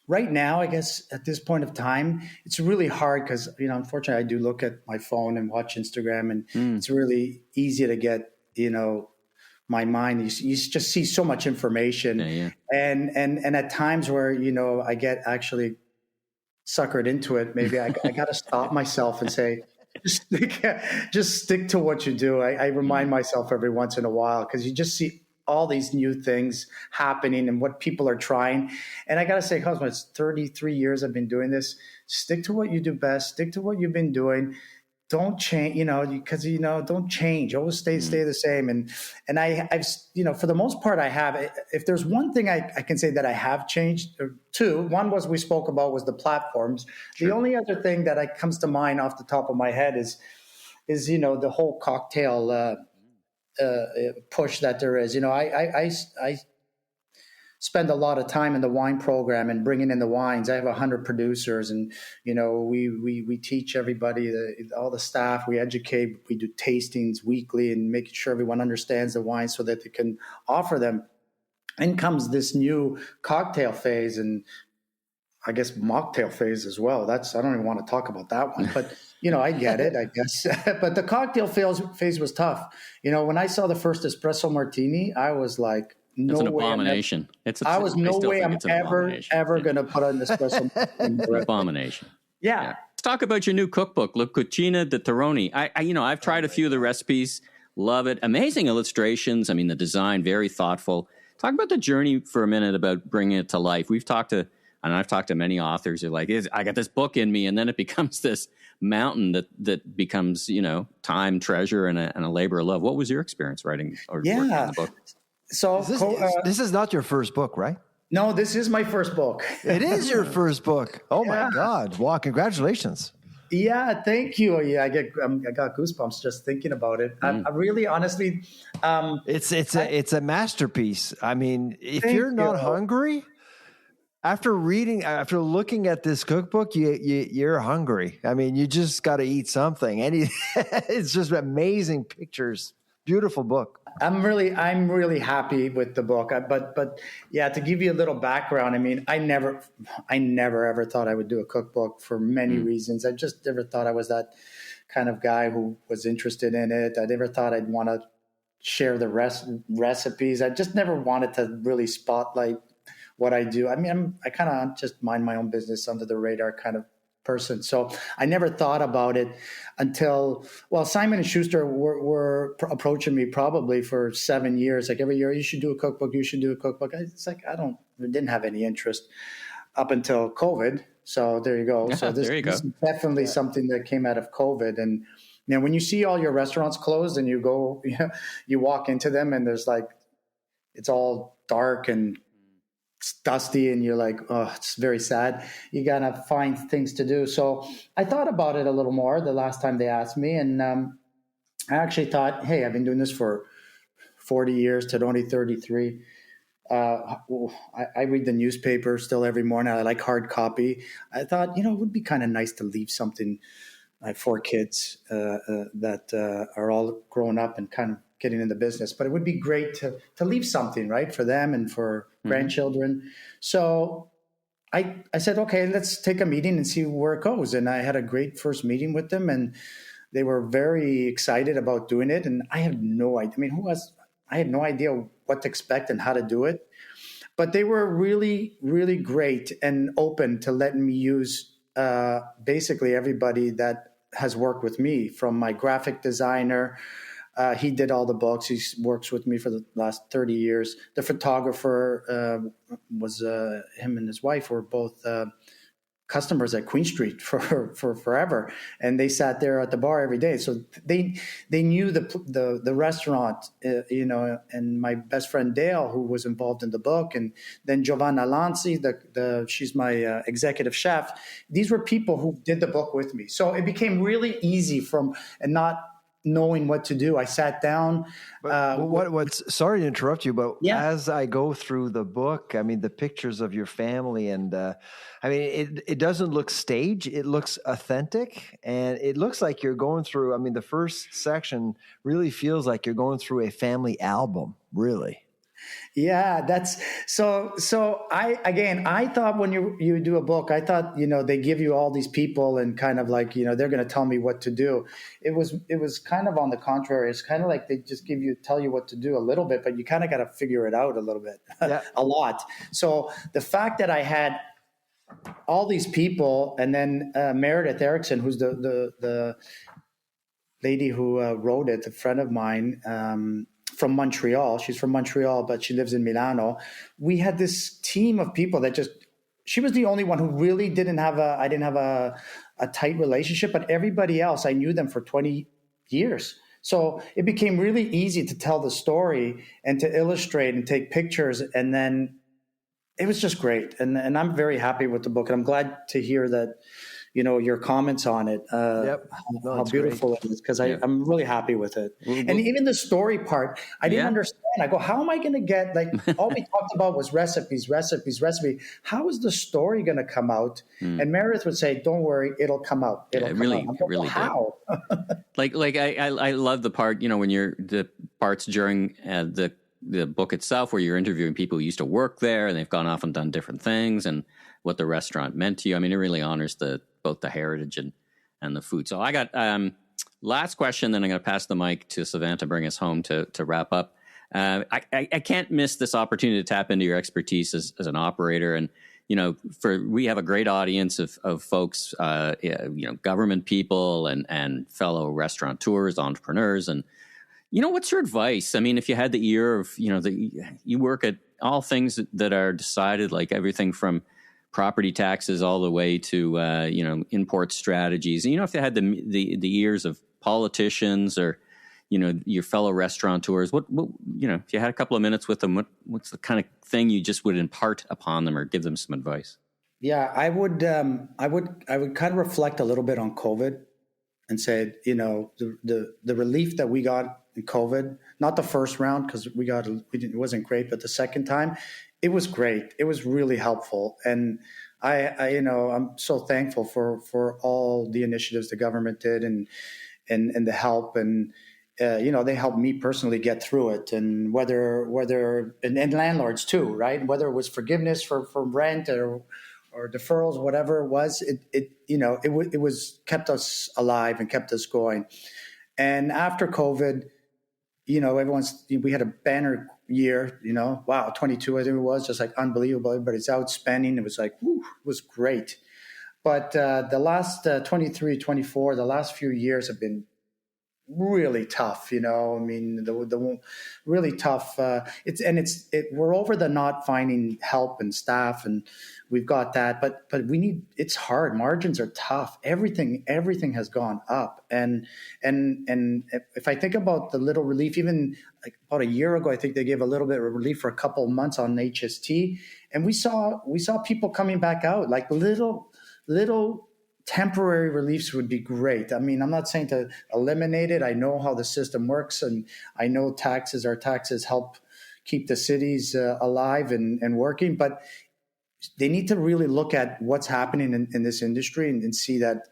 right now, I guess at this point of time, it's really hard because, unfortunately, I do look at my phone and watch Instagram, and it's really easy to get, my mind. You just see so much information, and at times where I get actually suckered into it. Maybe I got to stop myself and say, just stick to what you do. I remind myself every once in a while, because you just see all these new things happening and what people are trying. And I got to say, Cosmo, it's 33 years I've been doing this. Stick to what you do best. Stick to what you've been doing. Don't change, because, don't change. Always stay the same. And I've, for the most part, I have. If there's one thing I can say that I have changed, or two, one was we spoke about was the platforms. Sure. The only other thing that comes to mind off the top of my head is the whole cocktail push that there is. I spend a lot of time in the wine program and bringing in the wines. I have 100 producers, and we teach everybody, all the staff. We educate. We do tastings weekly and making sure everyone understands the wine so that they can offer them. And comes this new cocktail phase, and I guess mocktail phase as well. I don't even want to talk about that one, but I get it, I guess. But the cocktail phase was tough. When I saw the first espresso martini, I was like, it's an abomination. I was no way I'm ever going to put an espresso martini. Abomination. Yeah. Let's talk about your new cookbook, La Cucina di Terroni. I've tried a few of the recipes, love it. Amazing illustrations. I mean, the design, very thoughtful. Talk about the journey for a minute about bringing it to life. I've talked to many authors who are like, I got this book in me, and then it becomes this mountain that becomes, time, treasure, and a labor of love. What was your experience writing or working on the book? So this is not your first book, right? No, this is my first book. It is your first book. Oh my God! Wow, congratulations! Yeah, thank you. Yeah, I got goosebumps just thinking about it. I really, honestly, it's a masterpiece. I mean, if you're not hungry, after looking at this cookbook, you're hungry. I mean, you just got to eat something. And it's just amazing pictures. Beautiful book. I'm really happy with the book. But yeah, to give you a little background, I mean, I never ever thought I would do a cookbook for many reasons. I just never thought I was that kind of guy who was interested in it. I never thought I'd want to share the recipes. I just never wanted to really spotlight what I do. I mean, I kind of just mind my own business, under the radar kind of person. So I never thought about it until, Simon & Schuster were approaching me probably for 7 years. Like every year, you should do a cookbook. It's like, I didn't have any interest up until COVID. So there you go. So this is definitely something that came out of COVID. And when you see all your restaurants closed and you go, you walk into them and there's like, it's all dark and it's dusty and you're like, oh, it's very sad. You got to find things to do. So I thought about it a little more the last time they asked me. And I actually thought, hey, I've been doing this for 40 years, Terroni 33. I read the newspaper still every morning. I like hard copy. I thought, it would be kind of nice to leave something. I have 4 kids that are all grown up and kind of getting in the business, but it would be great to leave something, right, for them and for grandchildren. So I said, okay, let's take a meeting and see where it goes. And I had a great first meeting with them, and they were very excited about doing it. And I had no idea. I mean, I had no idea what to expect and how to do it. But they were really, really great and open to letting me use basically everybody that has worked with me, from my graphic designer. He did all the books. He works with me for the last 30 years. The photographer was him and his wife were both customers at Queen Street for forever, and they sat there at the bar every day. So they knew the restaurant, And my best friend Dale, who was involved in the book, and then Giovanna Lanzi, she's my executive chef. These were people who did the book with me. So it became really easy and not knowing what to do. I sat down. Sorry to interrupt you, but yeah. As I go through the book, I mean, the pictures of your family and, it doesn't look staged. It looks authentic, and it looks like you're going through, the first section really feels like you're going through a family album, really. Yeah, that's so. I thought when you do a book, I thought they give you all these people and kind of like they're going to tell me what to do. It was kind of on the contrary. It's kind of like they just tell you what to do a little bit, but you kind of got to figure it out a little bit, a lot. So the fact that I had all these people, and then Meredith Erickson, who's the lady who wrote it, a friend of mine. From Montreal. She's from Montreal, but she lives in Milano. We had this team of people that she was the only one who really I didn't have a tight relationship, but everybody else, I knew them for 20 years. So it became really easy to tell the story and to illustrate and take pictures. And then it was just great. And I'm very happy with the book. And I'm glad to hear that, your comments on it, how beautiful it is, because I'm really happy with it. And even the story part, I didn't understand. I go, how am I going to get, all we talked about was recipes. How is the story going to come out? And Meredith would say, don't worry, it'll come out. It'll come out. I'm going, how? I love the part, when the parts during the book itself where you're interviewing people who used to work there and they've gone off and done different things and what the restaurant meant to you. I mean, it really honors both the heritage and the food. So I got last question, then I'm going to pass the mic to Sylvain to bring us home to wrap up. I can't miss this opportunity to tap into your expertise as an operator. And, we have a great audience of folks, government people and fellow restaurateurs, entrepreneurs. And, what's your advice? I mean, if you had the ear of, you work at all things that are decided, like everything from property taxes all the way to import strategies. If you had the ears of politicians or your fellow restaurateurs, what if you had a couple of minutes with them, what's the kind of thing you just would impart upon them or give them some advice? Yeah, I would kind of reflect a little bit on COVID. and said, the relief that we got in COVID, not the first round because it wasn't great, but the second time, it was great. It was really helpful, and I'm so thankful for all the initiatives the government did and the help, and they helped me personally get through it, and and landlords too, right? Whether it was forgiveness for rent or deferrals, whatever it was, it was kept us alive and kept us going. And after COVID, we had a banner year, wow, 22, I think it was, just like unbelievable. Everybody's out spending. It was like, whew, it was great. But the last 23, 24, the last few years have been really tough, the really tough. We're over the not finding help and staff, and we've got that, but it's hard. Margins are tough. Everything has gone up, and if I think about the little relief, even like about a year ago, I think they gave a little bit of relief for a couple of months on HST, and we saw people coming back out, like little temporary reliefs would be great. I mean, I'm not saying to eliminate it. I know how the system works, and I know our taxes help keep the cities alive and working, but they need to really look at what's happening in this industry and see that,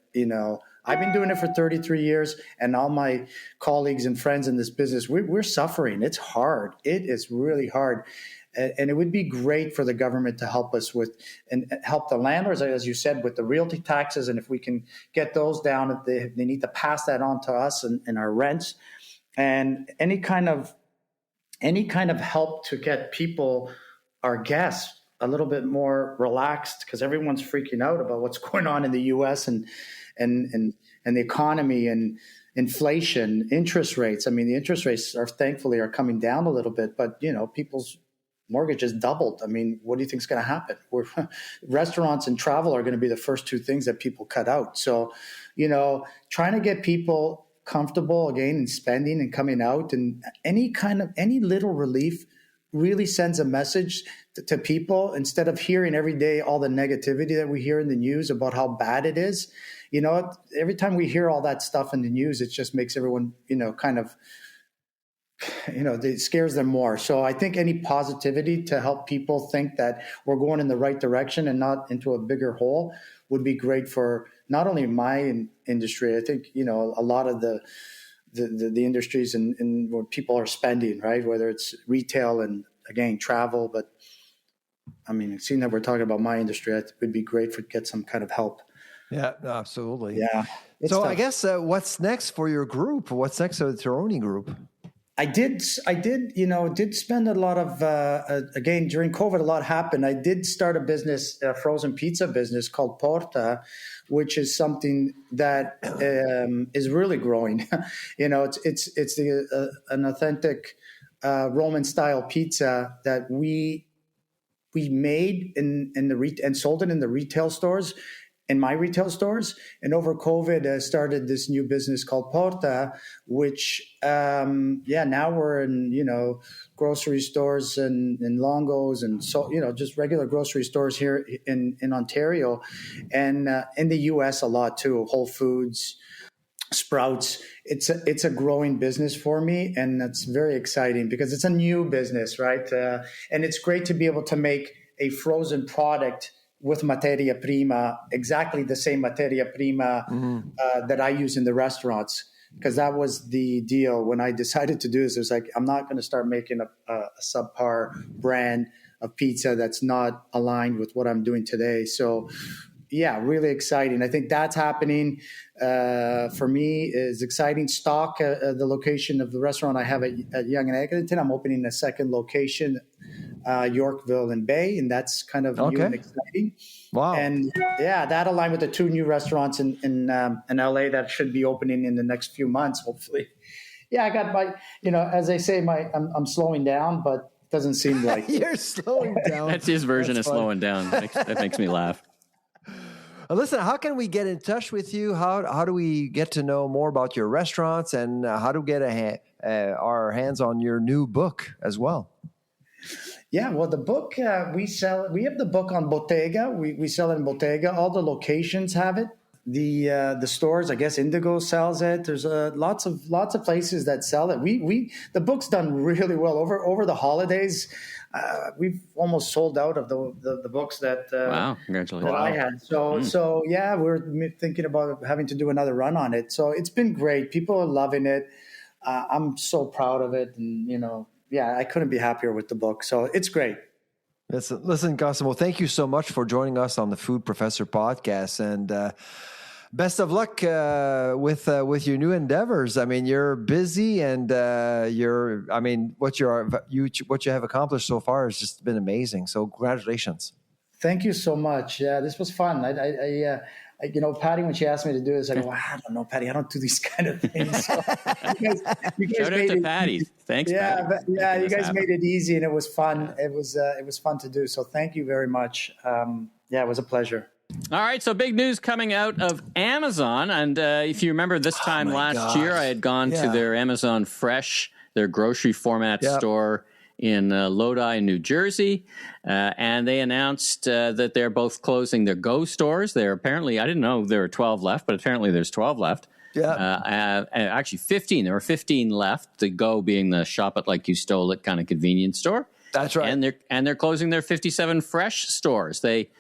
I've been doing it for 33 years, and all my colleagues and friends in this business, we're suffering. It's hard. It is really hard. And it would be great for the government to help us with and help the landlords, as you said, with the realty taxes. And if we can get those down, they need to pass that on to us and our rents, and any kind of help to get people, our guests, a little bit more relaxed, because everyone's freaking out about what's going on in the U.S. and the economy and inflation, interest rates. I mean, the interest rates thankfully are coming down a little bit, but people's mortgages doubled. I mean, what do you think is going to happen? Restaurants and travel are going to be the first two things that people cut out. So, trying to get people comfortable again in spending and coming out, and any little relief really sends a message to people, instead of hearing every day all the negativity that we hear in the news about how bad it is. Every time we hear all that stuff in the news, it just makes everyone, it scares them more. So I think any positivity to help people think that we're going in the right direction and not into a bigger hole would be great for not only my industry. I think, a lot of the industries and where people are spending, right? Whether it's retail and, again, travel. But I mean, seeing that we're talking about my industry, it would be great to get some kind of help. Yeah, absolutely. Yeah. So tough. I guess what's next for your group? What's next for the Terroni Group? I did spend a lot of, again, during COVID, a lot happened. I did start a business, a frozen pizza business called Porta, which is something that is really growing. It's an authentic Roman style pizza that we made in the and sold it in the retail stores, in my retail stores. And over COVID, I started this new business called Porta, which, now we're in, grocery stores and Longos and so, just regular grocery stores here in Ontario, and in the US a lot too, Whole Foods, Sprouts. It's a growing business for me, and that's very exciting because it's a new business, right? And it's great to be able to make a frozen product with materia prima, exactly the same materia prima that I use in the restaurants, because that was the deal when I decided to do this. It was like, I'm not going to start making a subpar brand of pizza that's not aligned with what I'm doing today. So, yeah, really exciting. I think that's happening for me. Is exciting. Stock, the location of the restaurant I have at Yonge and Eglinton. I'm opening a second location, Yorkville and Bay, and that's kind of new and exciting. Wow! And that aligned with the two new restaurants in LA that should be opening in the next few months, hopefully. Yeah, I got my, as they say, I'm slowing down, but it doesn't seem like you're slowing down. That's his version of slowing down. That makes me laugh. Listen, how can we get in touch with you? How do we get to know more about your restaurants, and how to get our hands on your new book as well? Yeah, well, the book we sell. We have the book on Bottega. We sell it in Bottega. All the locations have it. the stores. I guess Indigo sells it. There's lots of places that sell it. The book's done really well over the holidays. We've almost sold out of the books that wow, congratulations. that I had. So yeah, we're thinking about having to do another run on it. So it's been great. People are loving it. I'm so proud of it, and I couldn't be happier with the book. So it's great. Listen, Cosimo, thank you so much for joining us on the Food Professor podcast, and best of luck with your new endeavors. I mean, you're busy, and what you have accomplished so far has just been amazing. So, congratulations! Thank you so much. Yeah, this was fun. Patty, when she asked me to do this, I go, I don't know, Patty, I don't do these kind of things. So you guys Shout out to Patty. Thanks, Patty. You guys made it easy, and it was fun. Yeah. It was fun to do. So thank you very much. It was a pleasure. All right, so big news coming out of Amazon. And if you remember this time last year, I had gone to their Amazon Fresh, their grocery format store in Lodi, New Jersey. And they announced that they're both closing their Go stores. They're apparently, I didn't know there were 12 left, but apparently there's 12 left. Yeah. Actually 15. There were 15 left, the Go being the shop it like you stole it kind of convenience store. That's right. And they're closing their 57 Fresh stores. They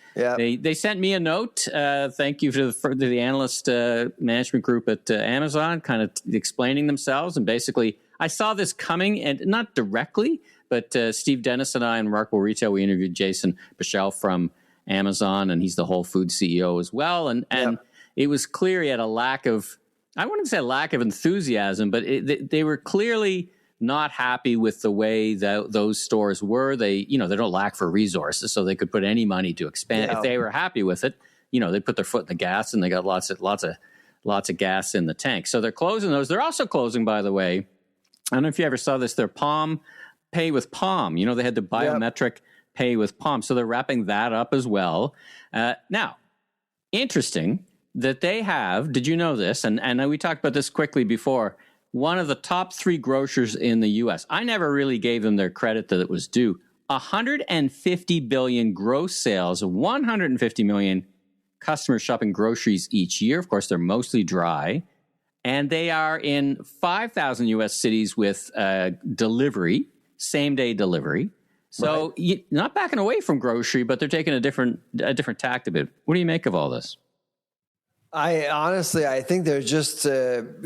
sent me a note. Thank you to the analyst management group at Amazon, kind of explaining themselves. And basically, I saw this coming, and not directly, but Steve Dennis and I and Remarkable Retail, we interviewed Jason Bichelle from Amazon, and he's the Whole Foods CEO as well. And it was clear he had a lack of, I wouldn't say a lack of enthusiasm, but they were clearly not happy with the way that those stores were. They don't lack for resources, so they could put any money to expand. If they were happy with it, they put their foot in the gas, and they got lots of gas in the tank. So they're closing those. They're also closing, by the way, I don't know if you ever saw this, their Palm Pay with Palm. They had the biometric Pay with Palm. So they're wrapping that up as well. Now, interesting that they have, did you know this? And we talked about this quickly before, one of the top 3 grocers in the U.S. I never really gave them their credit that it was due. 150 billion gross sales, 150 million customers shopping groceries each year. Of course, they're mostly dry. And they are in 5,000 U.S. cities with delivery, same-day delivery. So not backing away from grocery, but they're taking a different tack of it. What do you make of all this? I think they're just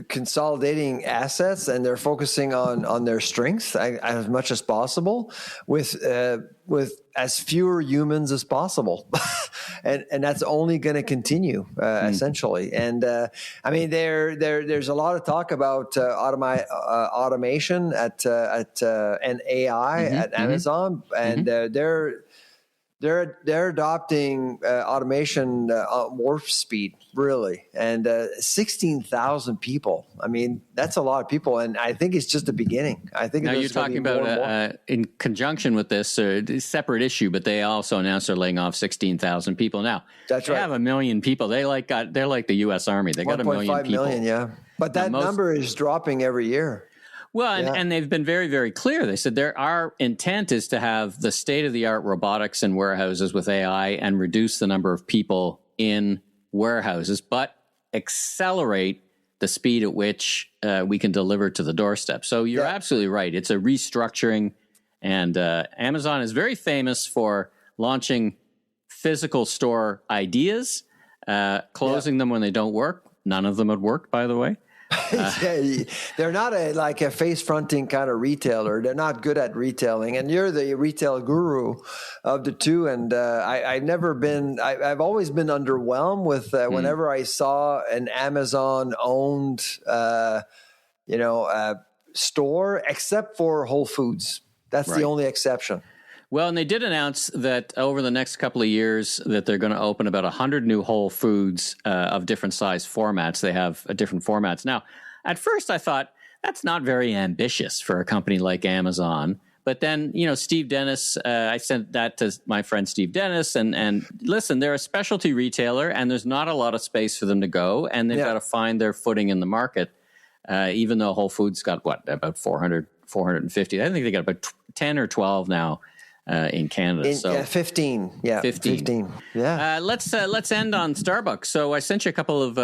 consolidating assets, and they're focusing on their strengths as much as possible with as fewer humans as possible. and that's only going to continue essentially. And there's a lot of talk about automation and AI at Amazon, and they're adopting automation warp speed, really, and 16,000 people. I mean, that's a lot of people, and I think it's just the beginning. I think now you're talking about in conjunction with this separate issue, but they also announced they're laying off 16,000 people. Now that's they have 1 million people. They're like the U.S. Army. They got 1 million people. 1.5 million, but that number is dropping every year. Well, and they've been very, very clear. They said our intent is to have the state-of-the-art robotics in warehouses with AI and reduce the number of people in warehouses, but accelerate the speed at which we can deliver to the doorstep. So you're absolutely right. It's a restructuring, and Amazon is very famous for launching physical store ideas, closing them when they don't work. None of them had worked, by the way. They're not a face-fronting kind of retailer. They're not good at retailing, and you're the retail guru of the two. And I've always been underwhelmed with whenever I saw an Amazon-owned, store, except for Whole Foods. That's the only exception. Well, and they did announce that over the next couple of years that they're going to open about 100 new Whole Foods of different size formats. They have different formats. Now, at first I thought that's not very ambitious for a company like Amazon. But then, Steve Dennis, I sent that to my friend Steve Dennis. And listen, they're a specialty retailer, and there's not a lot of space for them to go. And they've got to find their footing in the market, even though Whole Foods got, about 450. I think they got about 10 or 12 now. in Canada. So 15. Yeah, 15. Yeah. Let's end on Starbucks. So I sent you a couple of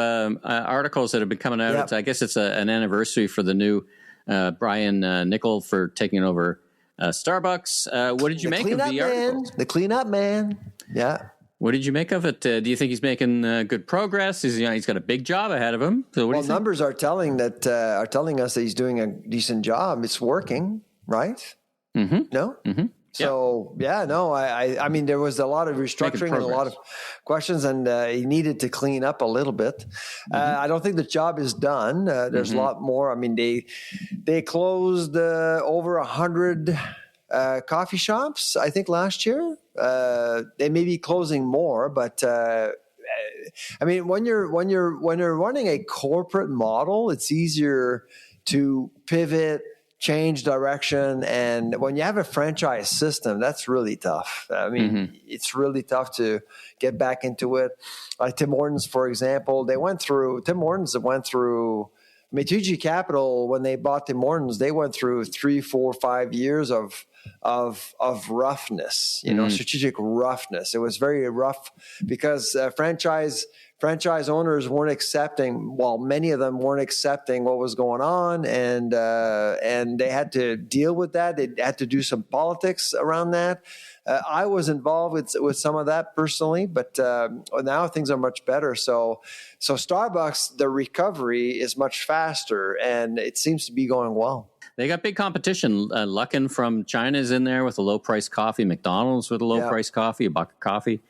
articles that have been coming out. Yep. I guess it's an anniversary for the new Brian Nichol for taking over Starbucks. What did you make of the articles? The cleanup man. Yeah. What did you make of it? Do you think he's making good progress? He's got a big job ahead of him. So what do you think? Numbers are telling us that he's doing a decent job. It's working, right? Mm-hmm. No. Mm-hmm. So I mean, there was a lot of restructuring and a lot of questions, and he needed to clean up a little bit. I don't think the job is done. There's a lot more. I mean, they closed over 100 coffee shops, I think, last year. They may be closing more, but I mean, when you're running a corporate model, it's easier to pivot, change direction, and when you have a franchise system, that's really tough. I mean, it's really tough to get back into it. Like Tim Hortons, for example, Tim Hortons went through. I mean, TG Capital, when they bought Tim Hortons, they went through 3, 4, 5 years of roughness, strategic roughness. It was very rough because franchise owners weren't accepting. Well, many of them weren't accepting what was going on, and they had to deal with that. They had to do some politics around that. I was involved with some of that personally, but now things are much better. So Starbucks, the recovery is much faster, and it seems to be going well. They got big competition. Luckin from China is in there with a low-priced coffee. McDonald's with a low-priced coffee, a buck of coffee.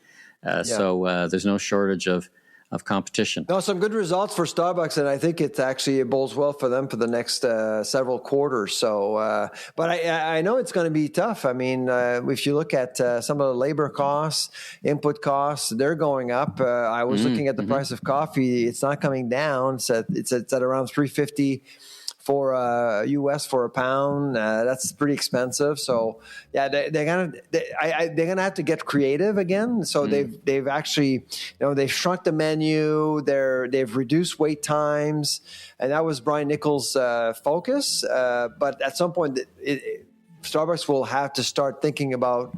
So there's no shortage of competition. No, some good results for Starbucks, and I think it bodes well for them for the next several quarters. So, but I know it's going to be tough. I mean, if you look at some of the labor costs, input costs, they're going up. I was looking at the price of coffee; it's not coming down. It's at around $3.50 for US for a pound. That's pretty expensive. So yeah, they're gonna have to get creative again. So they've actually, they've shrunk the menu. They've reduced wait times, and that was Brian Nichol's focus. But at some point, Starbucks will have to start thinking about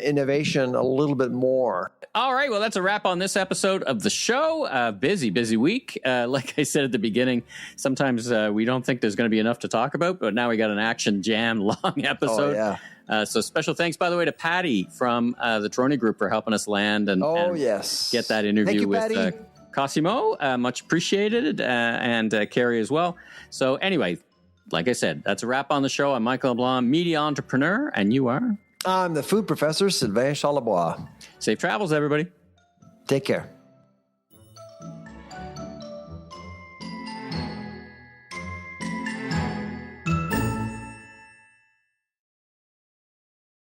innovation a little bit more. All right. Well, that's a wrap on this episode of the show. Busy week. Like I said at the beginning, sometimes we don't think there's going to be enough to talk about, but now we got an action jam long episode. Oh, yeah. So special thanks, by the way, to Patty from the Terroni Group for helping us land and get that interview with Cosimo. Much appreciated, and Carrie as well. So anyway, like I said, that's a wrap on the show. I'm Michael LeBlanc, media entrepreneur, and you are? I'm the food professor, Sylvain Charlebois. Safe travels, everybody. Take care.